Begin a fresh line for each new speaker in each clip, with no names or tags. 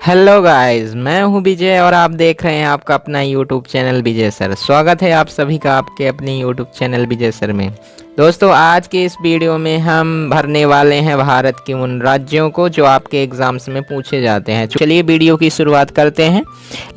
Hello guys, मैं हूं विजय और आप देख रहे हैं आपका अपना यूट्यूब चैनल विजय सर। स्वागत है आप सभी का आपके अपने यूट्यूब चैनल विजय सर में। दोस्तों, आज के इस वीडियो में हम भरने वाले हैं भारत के उन राज्यों को जो आपके एग्जाम्स में पूछे जाते हैं। चलिए वीडियो की शुरुआत करते हैं।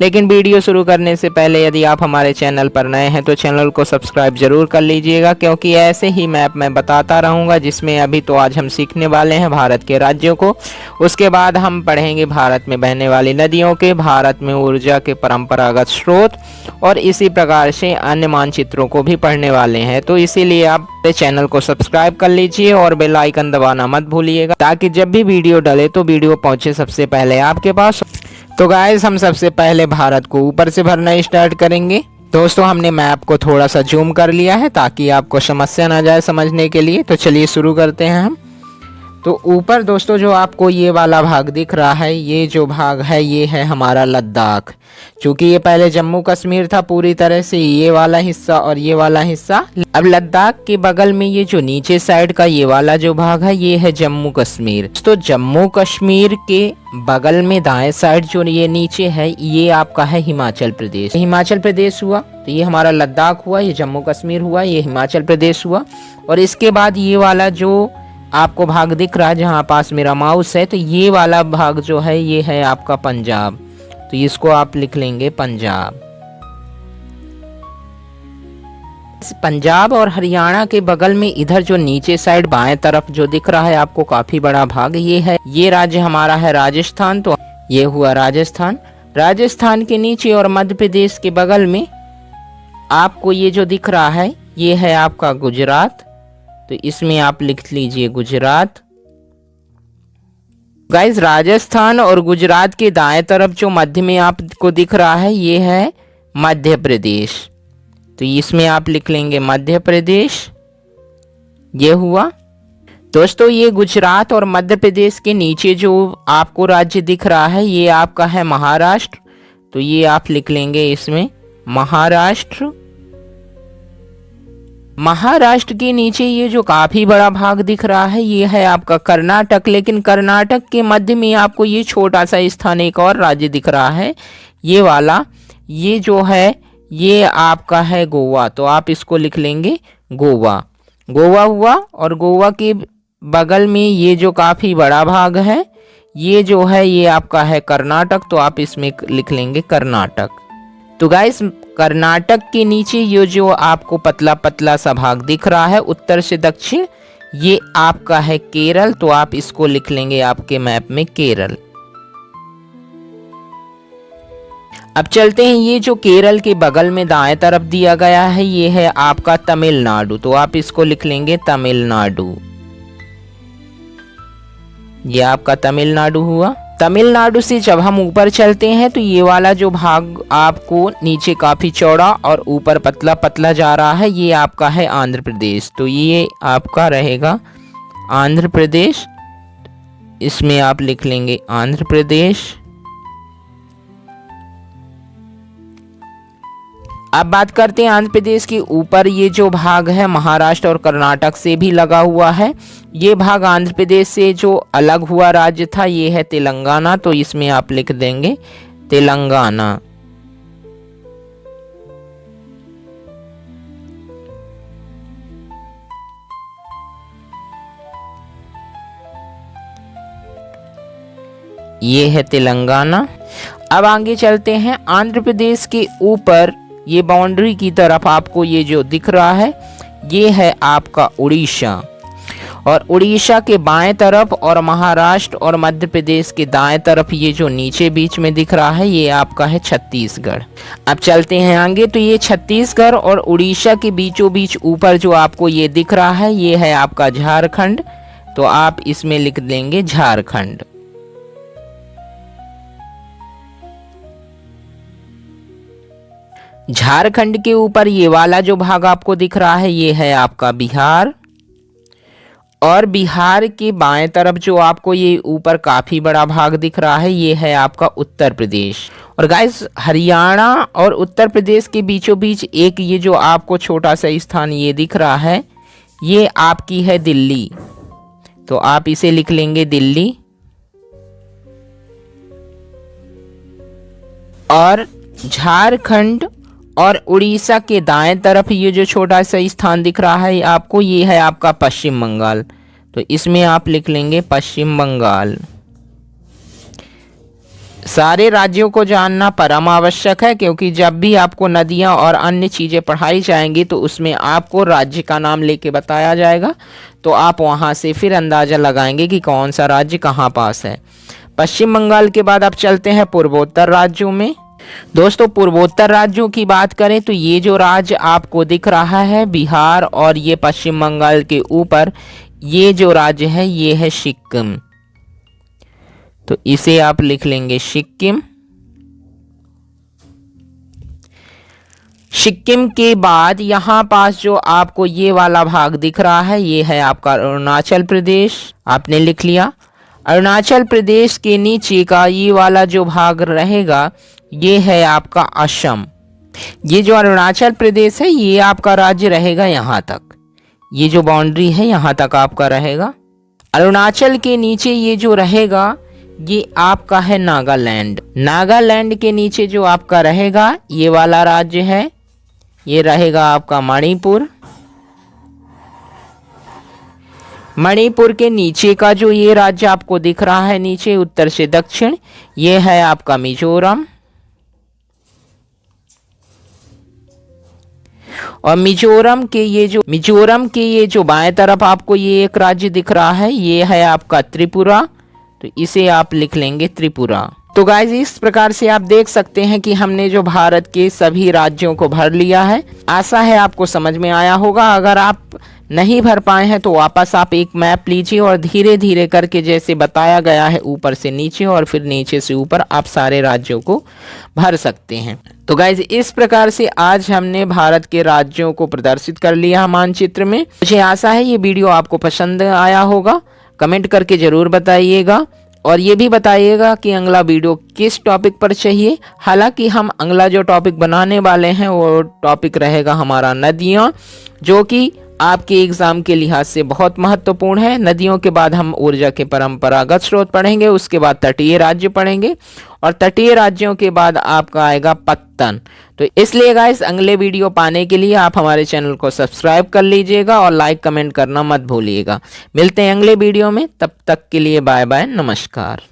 लेकिन वीडियो शुरू करने से पहले यदि आप हमारे चैनल पर नए हैं तो चैनल को सब्सक्राइब जरूर कर लीजिएगा, क्योंकि ऐसे ही मैप मैं बताता रहूँगा, जिसमें अभी तो आज हम सीखने वाले हैं भारत के राज्यों को। उसके बाद हम पढ़ेंगे भारत में बहने वाली नदियों के, भारत में ऊर्जा के परंपरागत स्रोत और इसी प्रकार से अन्य मानचित्रों को भी पढ़ने वाले हैं। तो इसीलिए आप चैनल को सब्सक्राइब कर लीजिए और बेल आइकन दबाना मत भूलिएगा, ताकि जब भी वीडियो डले तो वीडियो पहुंचे सबसे पहले आपके पास। तो गाइस, हम सबसे पहले भारत को ऊपर से भरना स्टार्ट करेंगे। दोस्तों, हमने मैप को थोड़ा सा जूम कर लिया है ताकि आपको समस्या ना जाए समझने के लिए। तो चलिए शुरू करते हैं हम। तो ऊपर दोस्तों जो आपको ये वाला भाग दिख रहा है, ये जो भाग है ये है हमारा लद्दाख। क्योंकि ये पहले जम्मू कश्मीर था पूरी तरह से, ये वाला हिस्सा और ये वाला हिस्सा। अब लद्दाख के बगल में ये जो नीचे साइड का ये वाला जो भाग है ये है जम्मू कश्मीर। तो जम्मू कश्मीर के बगल में दाएं साइड जो ये नीचे है ये आपका है हिमाचल प्रदेश। हिमाचल प्रदेश हुआ, तो ये हमारा लद्दाख हुआ, ये जम्मू कश्मीर हुआ, ये हिमाचल प्रदेश हुआ। और इसके बाद ये वाला जो आपको भाग दिख रहा है जहाँ पास मेरा माउस है, तो ये वाला भाग जो है ये है आपका पंजाब। तो इसको आप लिख लेंगे पंजाब। पंजाब और हरियाणा के बगल में इधर जो नीचे साइड बाएं तरफ जो दिख रहा है आपको काफी बड़ा भाग, ये है, ये राज्य हमारा है राजस्थान। तो ये हुआ राजस्थान। राजस्थान के नीचे और मध्य प्रदेश के बगल में आपको ये जो दिख रहा है ये है आपका गुजरात। तो इसमें आप लिख लीजिए गुजरात। गाइस, राजस्थान और गुजरात के दाएं तरफ जो मध्य में आपको दिख रहा है ये है मध्य प्रदेश। तो इसमें आप लिख लेंगे मध्य प्रदेश। ये हुआ। दोस्तों, ये गुजरात और मध्य प्रदेश के नीचे जो आपको राज्य दिख रहा है ये आपका है महाराष्ट्र। तो ये आप लिख लेंगे इसमें महाराष्ट्र। महाराष्ट्र के नीचे ये जो काफी बड़ा भाग दिख रहा है ये है आपका कर्नाटक। लेकिन कर्नाटक के मध्य में आपको ये छोटा सा स्थान एक और राज्य दिख रहा है, ये वाला, ये जो है ये आपका है गोवा। तो आप इसको लिख लेंगे गोवा। गोवा हुआ। और गोवा के बगल में ये जो काफी बड़ा भाग है ये जो है ये आपका है कर्नाटक। तो आप इसमें लिख लेंगे कर्नाटक। तो गाइस, कर्नाटक के नीचे ये जो आपको पतला पतला सा भाग दिख रहा है उत्तर से दक्षिण, ये आपका है केरल। तो आप इसको लिख लेंगे आपके मैप में केरल। अब चलते हैं, ये जो केरल के बगल में दाएं तरफ दिया गया है ये है आपका तमिलनाडु। तो आप इसको लिख लेंगे तमिलनाडु। ये आपका तमिलनाडु हुआ। तमिलनाडु से जब हम ऊपर चलते हैं तो ये वाला जो भाग आपको नीचे काफी चौड़ा और ऊपर पतला पतला जा रहा है ये आपका है आंध्र प्रदेश। तो ये आपका रहेगा आंध्र प्रदेश। इसमें आप लिख लेंगे आंध्र प्रदेश। अब बात करते हैं आंध्र प्रदेश के ऊपर ये जो भाग है महाराष्ट्र और कर्नाटक से भी लगा हुआ है, ये भाग आंध्र प्रदेश से जो अलग हुआ राज्य था ये है तेलंगाना। तो इसमें आप लिख देंगे तेलंगाना। ये है तेलंगाना। अब आगे चलते हैं, आंध्र प्रदेश के ऊपर ये बाउंड्री की तरफ आपको ये जो दिख रहा है ये है आपका उड़ीसा। और उड़ीसा के बाएं तरफ और महाराष्ट्र और मध्य प्रदेश के दाएं तरफ ये जो नीचे बीच में दिख रहा है ये आपका है छत्तीसगढ़। अब चलते हैं आगे, तो ये छत्तीसगढ़ और उड़ीसा के बीचों बीच ऊपर जो आपको ये दिख रहा है ये है आपका झारखंड। तो आप इसमें लिख देंगे झारखंड। झारखंड के ऊपर ये वाला जो भाग आपको दिख रहा है ये है आपका बिहार। और बिहार के बाएं तरफ जो आपको ये ऊपर काफी बड़ा भाग दिख रहा है ये है आपका उत्तर प्रदेश। और गाइस, हरियाणा और उत्तर प्रदेश के बीचों बीच एक ये जो आपको छोटा सा स्थान ये दिख रहा है ये आपकी है दिल्ली। तो आप इसे लिख लेंगे दिल्ली। और झारखंड और उड़ीसा के दाएं तरफ ये जो छोटा सा स्थान दिख रहा है आपको, ये है आपका पश्चिम बंगाल। तो इसमें आप लिख लेंगे पश्चिम बंगाल। सारे राज्यों को जानना परम आवश्यक है, क्योंकि जब भी आपको नदियां और अन्य चीज़ें पढ़ाई जाएंगी तो उसमें आपको राज्य का नाम लेके बताया जाएगा, तो आप वहां से फिर अंदाज़ा लगाएंगे कि कौन सा राज्य कहाँ पास है। पश्चिम बंगाल के बाद आप चलते हैं पूर्वोत्तर राज्यों में। दोस्तों, पूर्वोत्तर राज्यों की बात करें तो ये जो राज्य आपको दिख रहा है बिहार और ये पश्चिम बंगाल के ऊपर, ये जो राज्य है ये है सिक्किम। तो इसे आप लिख लेंगे सिक्किम। सिक्किम के बाद यहां पास जो आपको ये वाला भाग दिख रहा है ये है आपका अरुणाचल प्रदेश, आपने लिख लिया। अरुणाचल प्रदेश के नीचे का ये वाला जो भाग रहेगा ये है आपका असम। ये जो अरुणाचल प्रदेश है ये आपका राज्य रहेगा यहाँ तक, ये जो बाउंड्री है यहाँ तक आपका रहेगा। अरुणाचल के नीचे ये जो रहेगा ये आपका है नागालैंड। नागालैंड के नीचे जो आपका रहेगा ये वाला राज्य है, ये रहेगा आपका मणिपुर। मणिपुर के नीचे का जो ये राज्य आपको दिख रहा है नीचे उत्तर से दक्षिण, ये है आपका मिजोरम। और मिजोरम के ये जो बाएं तरफ आपको ये एक राज्य दिख रहा है ये है आपका त्रिपुरा। तो इसे आप लिख लेंगे त्रिपुरा। तो गाइज, इस प्रकार से आप देख सकते हैं कि हमने जो भारत के सभी राज्यों को भर लिया है। आशा है आपको समझ में आया होगा। अगर आप नहीं भर पाए हैं तो वापस आप एक मैप लीजिए और धीरे धीरे करके जैसे बताया गया है ऊपर से नीचे और फिर नीचे से ऊपर आप सारे राज्यों को भर सकते हैं। तो गाइज, इस प्रकार से आज हमने भारत के राज्यों को प्रदर्शित कर लिया मानचित्र में। मुझे आशा है ये वीडियो आपको पसंद आया होगा। कमेंट करके ज़रूर बताइएगा और ये भी बताइएगा कि अगला वीडियो किस टॉपिक पर चाहिए। हालांकि हम अगला जो टॉपिक बनाने वाले हैं वो टॉपिक रहेगा हमारा नदियाँ, जो कि आपके एग्जाम के लिहाज से बहुत महत्वपूर्ण है। नदियों के बाद हम ऊर्जा के परंपरागत स्रोत पढ़ेंगे, उसके बाद तटीय राज्य पढ़ेंगे और तटीय राज्यों के बाद आपका आएगा पत्तन। तो इसलिए गाइस, अगले वीडियो पाने के लिए आप हमारे चैनल को सब्सक्राइब कर लीजिएगा और लाइक कमेंट करना मत भूलिएगा। मिलते हैं अगले वीडियो में, तब तक के लिए बाय बाय, नमस्कार।